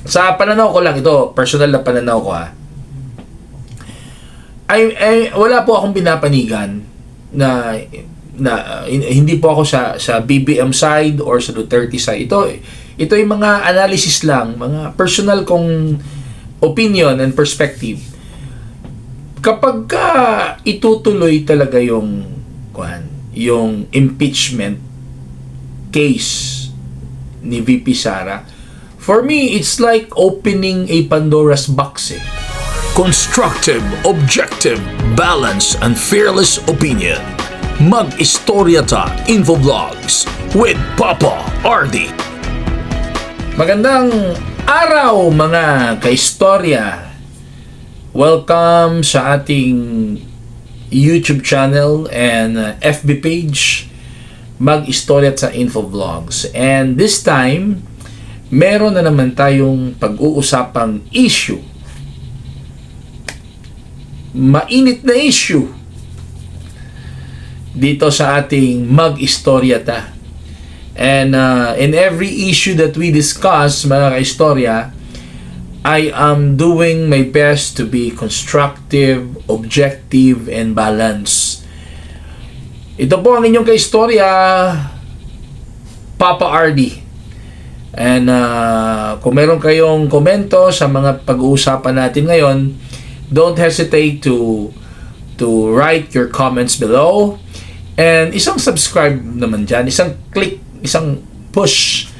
Sa pananaw ko lang ito, personal na pananaw ko wala po akong pinapanigan na hindi po ako sa BBM side or sa Duterte side. Ito yung mga analysis lang, mga personal kong opinion and perspective. Kapag itutuloy talaga yung impeachment case ni VP Sara, for me, it's like opening a Pandora's box. Constructive, objective, balanced, and fearless opinion. Mag-Istoryata Infovlogs with Papa RD. Magandang araw mga kaistorya. Welcome sa ating YouTube channel and FB page, Mag-Istoryata Infovlogs. And this time, meron na naman tayong pag-uusapang issue. Mainit na issue dito sa ating Mag-Istoryata. And in every issue that we discuss, mga kaistorya, I am doing my best to be constructive, objective, and balanced. Ito po ang inyong kaistorya, Papa RD. And kung meron kayong komento sa mga pag-uusapan natin ngayon, don't hesitate to write your comments below. And isang subscribe naman dyan, isang click, isang push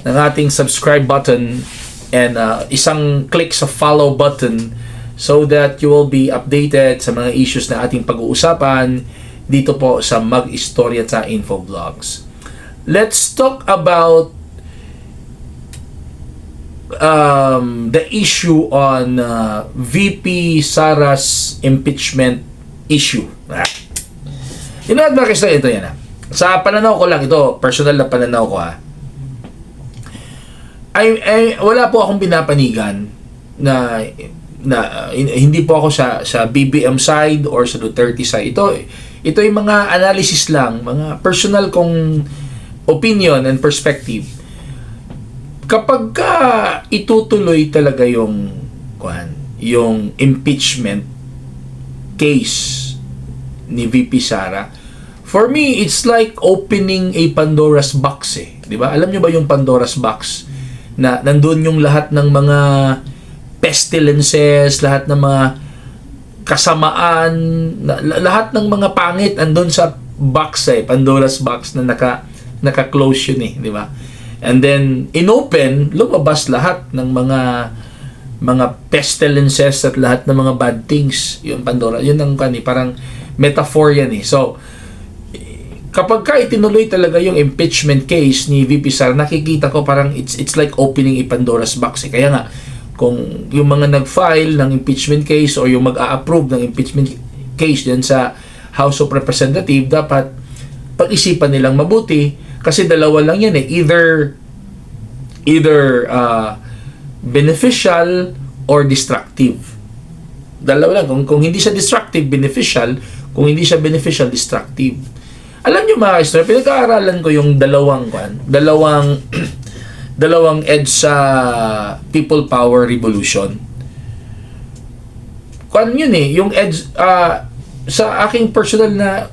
ng ating subscribe button and isang click sa follow button so that you will be updated sa mga issues na ating pag-uusapan dito po sa Mag-Istoryata Infovlogs. Let's talk about the issue on VP Sara's impeachment issue. You know what, mga kaistorya, ito yan. Sa pananaw ko lang, ito, personal na pananaw ko wala po akong pinapanigan na hindi po ako sa BBM side or sa Duterte side. Ito yung mga analysis lang, mga personal kong opinion and perspective. Kapag itutuloy talaga yung impeachment case ni VP Sara, for me, it's like opening a Pandora's box. Di ba? Alam nyo ba yung Pandora's box? Na nandun yung lahat ng mga pestilences, lahat ng mga kasamaan, lahat ng mga pangit andun sa box, Pandora's box na naka-close yun, di ba? And then inopen, lumabas lahat ng mga pestilences at lahat ng mga bad things. Yung Pandora, yun ang parang metaphor yan. So kapag itinuloy talaga yung impeachment case ni VP Sara, nakikita ko parang it's like opening a Pandora's box. Kaya nga, kung yung mga nag-file ng impeachment case or yung mag-a-approve ng impeachment case dyan sa House of Representatives, dapat pag-isipan nilang mabuti kasi dalawa lang yan either beneficial or destructive. Dalawa lang. Kung hindi siya destructive, beneficial. Kung hindi siya beneficial, destructive. Alam nyo mga kaistorya, pinag-aaralan ko yung dalawang EDSA People Power Revolution. Yun yung EDSA, sa aking personal na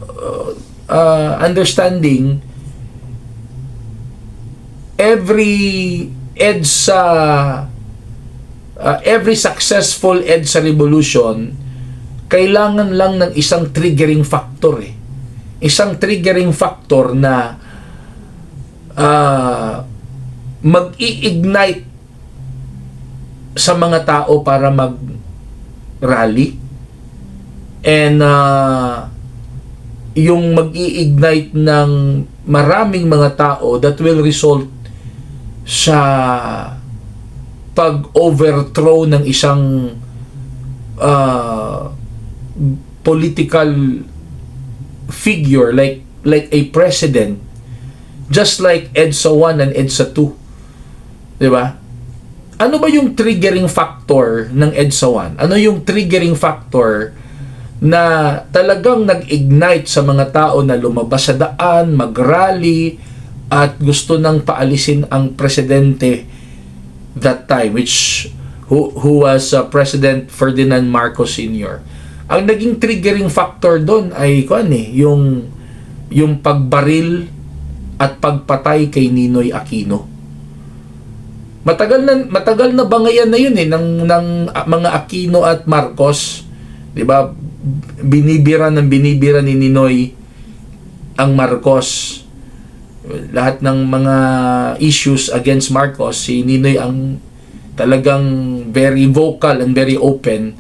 understanding, every successful EDSA revolution, kailangan lang ng isang triggering factor. Isang triggering factor na mag-i-ignite sa mga tao para mag-rally. And yung mag-i-ignite ng maraming mga tao that will result sa pag-overthrow ng isang political figure like a president, just like EDSA 1 and EDSA 2. Di ba? Ano ba yung triggering factor ng EDSA 1? Ano yung triggering factor na talagang nag-ignite sa mga tao na lumabas sa daan, mag-rally, at gusto nang paalisin ang presidente that time, who was President Ferdinand Marcos Sr. Ang naging triggering factor doon ay yung pagbaril at pagpatay kay Ninoy Aquino. Matagal na bangayan na yun ng mga Aquino at Marcos, 'di ba? Binibira ni Ninoy ang Marcos. Lahat ng mga issues against Marcos, si Ninoy ang talagang very vocal and very open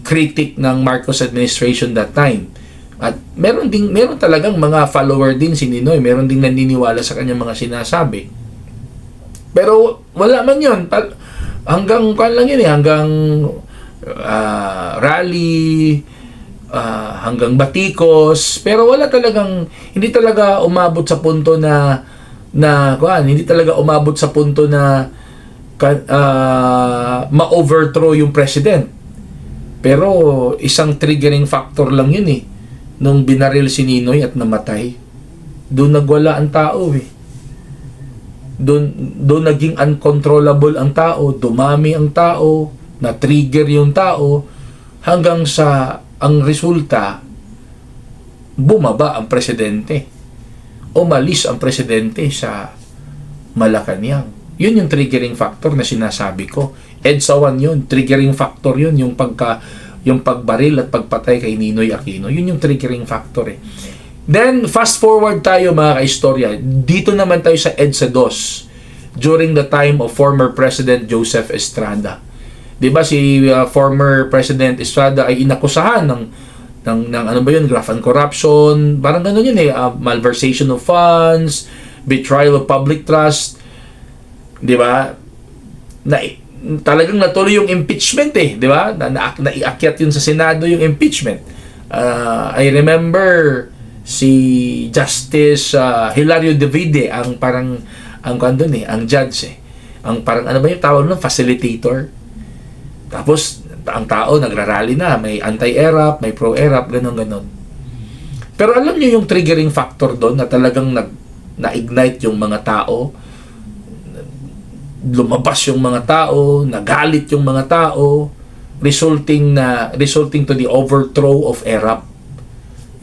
critic ng Marcos administration that time. At meron talagang mga follower din si Ninoy, meron ding naniniwala sa kanyang mga sinasabi. Pero wala man 'yon. Hanggang hanggang rally, hanggang batikos, pero hindi talaga umabot sa punto hindi talaga umabot sa punto na ma-overthrow yung president. Pero isang triggering factor lang yun nung binaril si Ninoy at namatay. Doon nagwala ang tao Doon naging uncontrollable ang tao, dumami ang tao, na-trigger yung tao, hanggang sa ang resulta, bumaba ang presidente. Umalis ang presidente sa Malacanang. Yun yung triggering factor na sinasabi ko. EDSA 1 yun, triggering factor yun, yung pagbaril at pagpatay kay Ninoy Aquino. Yun yung triggering factor Then, fast forward tayo mga kaistorya. Dito naman tayo sa EDSA 2, during the time of former President Joseph Estrada. Diba si former President Estrada ay inakusahan ng graft and corruption, parang gano'n yun malversation of funds, betrayal of public trust, diba? Talagang natuloy yung impeachment di ba? Naiakyat yun sa Senado yung impeachment. I remember si Justice Hilario Davide ang judge ang parang ano ba yung tawag nun? Facilitator. Tapos ang tao nagrarally na, may anti-ERAP, may pro-ERAP, ganon. Pero alam niyo yung triggering factor doon na talagang na-ignite yung mga tao, lumabas yung mga tao, nagalit yung mga tao, resulting to the overthrow of ERAP.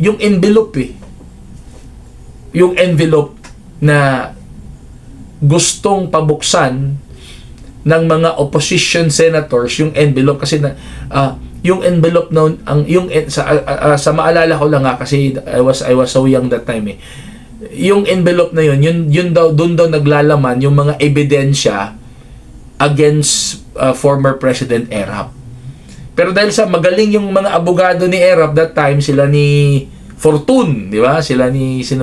Yung envelope yung envelope na gustong pabuksan ng mga opposition senators, yung envelope kasi yung envelope noon sa maalala ko lang kasi I was so young that time yung envelope na yun doon daw naglalaman yung mga ebidensya against former President ERAP. Pero dahil sa magaling yung mga abogado ni ERAP that time, sila ni Fortun, di ba? Sino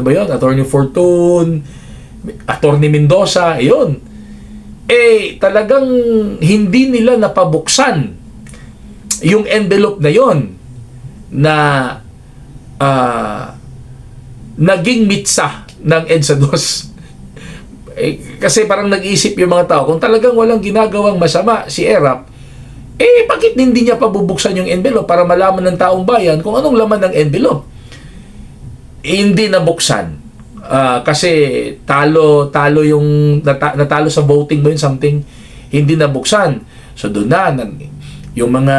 ba yun? Attorney Fortun, Attorney Mendoza, yun. Talagang hindi nila napabuksan yung envelope na yon na naging mitsa ng EDSA 2. Kasi parang nag-iisip yung mga tao, kung talagang walang ginagawang masama si ERAP, bakit hindi niya pabubuksan yung envelope para malaman ng taong bayan kung anong laman ng envelope? Hindi nabuksan. Kasi natalo sa voting mo yun, something, hindi nabuksan. So doon yung mga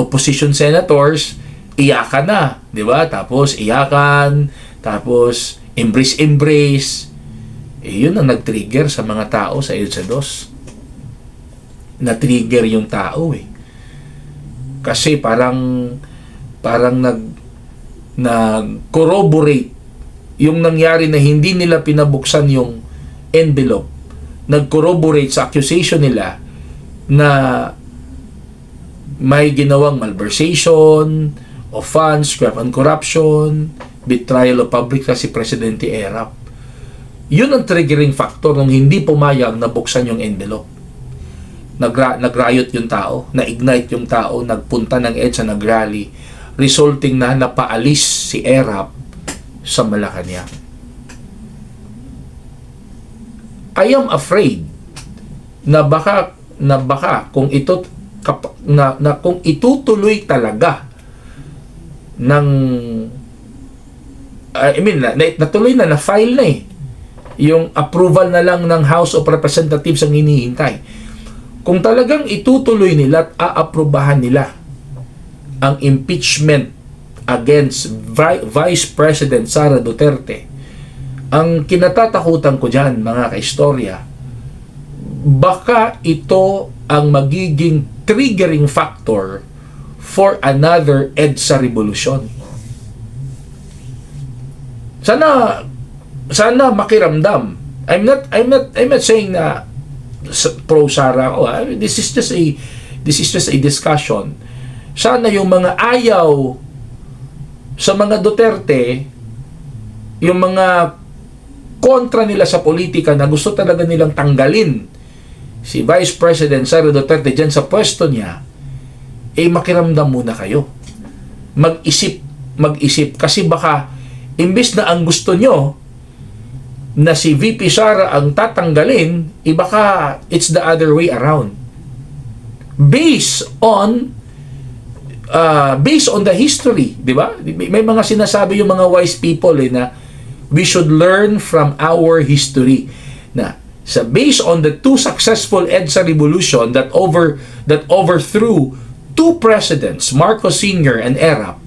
opposition senators iyakan na, di ba? Tapos iyakan, tapos embrace. Yun ang nag-trigger sa mga tao sa EDSA 2. Na-trigger yung tao Kasi parang nag-corroborate yung nangyari na hindi nila pinabuksan yung envelope. Nag-corroborate sa accusation nila na may ginawang malversation of funds, graft and corruption, betrayal of public trust si Presidente ERAP. Yun ang triggering factor nung hindi pumayag na buksan yung envelope. Nag-riot yung tao, na-ignite yung tao, nagpunta ng EDSA, nag-rally, resulting na napaalis si ERAP sa Malacanang. I am afraid na baka kung kung itutuloy talaga natuloy na file na yung approval na lang ng House of Representatives ang hinihintay. Kung talagang itutuloy nila at aaprubahan nila ang impeachment against Vice President Sara Duterte, ang kinatatakutan ko dyan, mga kaistorya, baka ito ang magiging triggering factor for another EDSA revolution. Sana makiramdam. I'm not saying na pro Sara ako. This is just a discussion. Sana yung mga ayaw sa mga Duterte, yung mga kontra nila sa politika na gusto talaga nilang tanggalin si Vice President Sara Duterte dyan sa pwesto niya, makiramdam muna kayo. Mag-isip. Kasi baka, imbis na ang gusto nyo na si VP Sara ang tatanggalin, baka it's the other way around. Based on the history, di ba? May mga sinasabi yung mga wise people na we should learn from our history. Na based on the two successful EDSA revolution that overthrew two presidents, Marcos Sr. and Erap,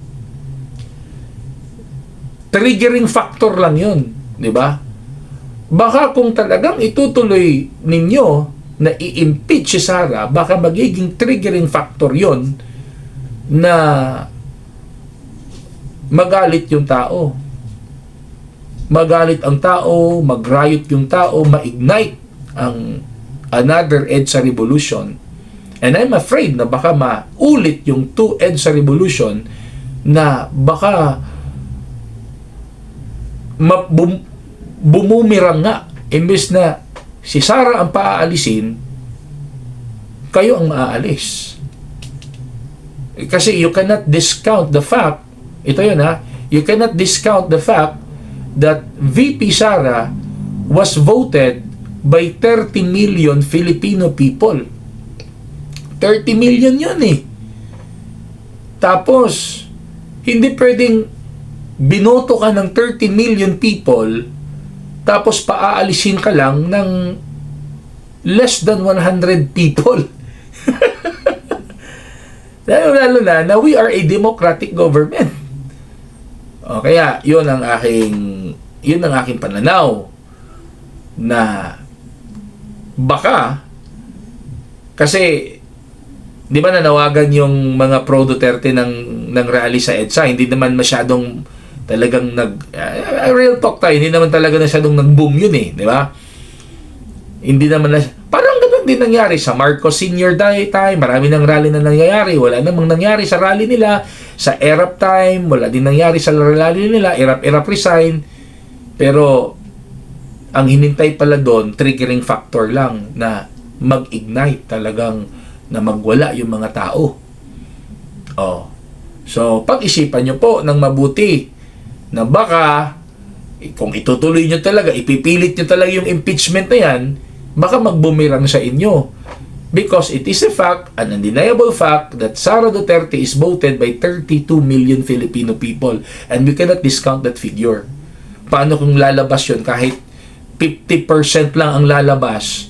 triggering factor lang yun, di ba? Baka kung talagang itutuloy ninyo na i-impeach si Sara, baka magiging triggering factor yon na magalit yung tao. Magalit ang tao, mag-riot yung tao, ma-ignite ang another EDSA revolution. And I'm afraid na baka maulit yung two EDSA revolution na baka bumumirang nga. Imbes na si Sara ang paaalisin, kayo ang maaalis. Kasi you cannot discount the fact, ito yun you cannot discount the fact that VP Sara was voted by 30 million Filipino people. 30 million yun Tapos, hindi pwedeng binoto ka ng 30 million people tapos paaalisin ka lang ng less than 100 people. Lalo na we are a democratic government. Kaya yun ang aking pananaw na baka kasi di ba nanawagan yung mga pro Duterte ng rally sa EDSA, hindi naman masyadong talagang real talk tayo, hindi naman talaga masyadong nag-boom yun di ba? Hindi naman parang ganun din nangyari sa Marcos Sr. time, marami ng rally na nangyayari, wala namang nangyari sa rally nila. Sa Erap time, wala din nangyari sa rally nila, Erap resign. Pero ang hinintay pala doon, triggering factor lang na mag-ignite talagang na magwala yung mga tao. So pag-isipan nyo po ng mabuti na baka kung itutuloy nyo talaga, ipipilit nyo talaga yung impeachment na yan, baka magbumirang sa inyo. Because it is a fact, an undeniable fact, that Sara Duterte is voted by 32 million Filipino people. And we cannot discount that figure. Paano kung lalabas yun kahit 50% lang ang lalabas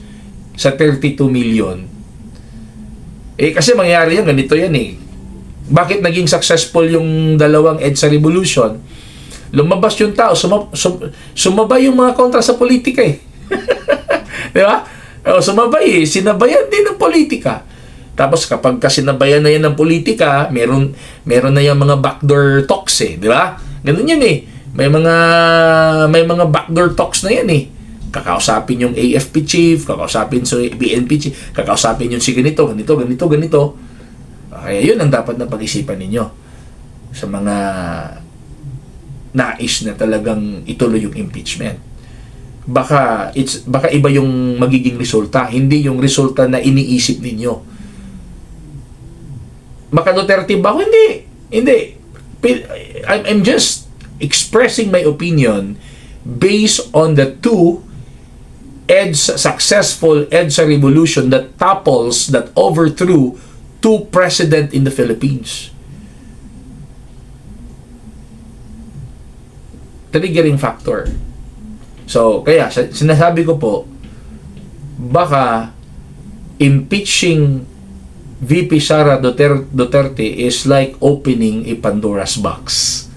sa 32 million? Kasi mangyari yan, ganito yan Bakit naging successful yung dalawang EDSA revolution? Lumabas yung tao, sumabay yung mga kontra sa politika Di ba? Sumabay sinabayan din ng politika. Tapos kapag sinabayan na yan ng politika, meron na yung mga backdoor talks di ba? Ganun yan May mga backdoor talks na yan Kakausapin yung AFP chief, kakausapin sa BNP chief, kakausapin yung si ganito. Kaya yun ang dapat na pag-isipan ninyo sa mga nais na talagang ituloy yung impeachment. Baka iba yung magiging resulta, hindi yung resulta na iniisip ninyo. Baka Duterte ba? Hindi. I'm just expressing my opinion based on the two successful EDSA revolution that overthrew two president in the Philippines. Triggering factor. So, kaya sinasabi ko po, baka impeaching VP Sara Duterte is like opening a Pandora's box.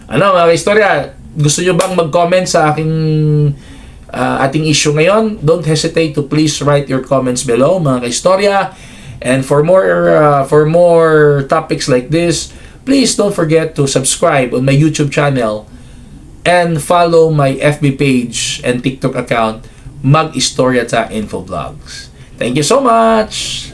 Ano mga istorya, gusto nyo bang mag-comment sa ating issue ngayon? Don't hesitate to please write your comments below mga istorya. And for more topics like this, please don't forget to subscribe on my YouTube channel and follow my FB page and TikTok account, Mag-Istorya Ta Info Vlogs. Thank you so much!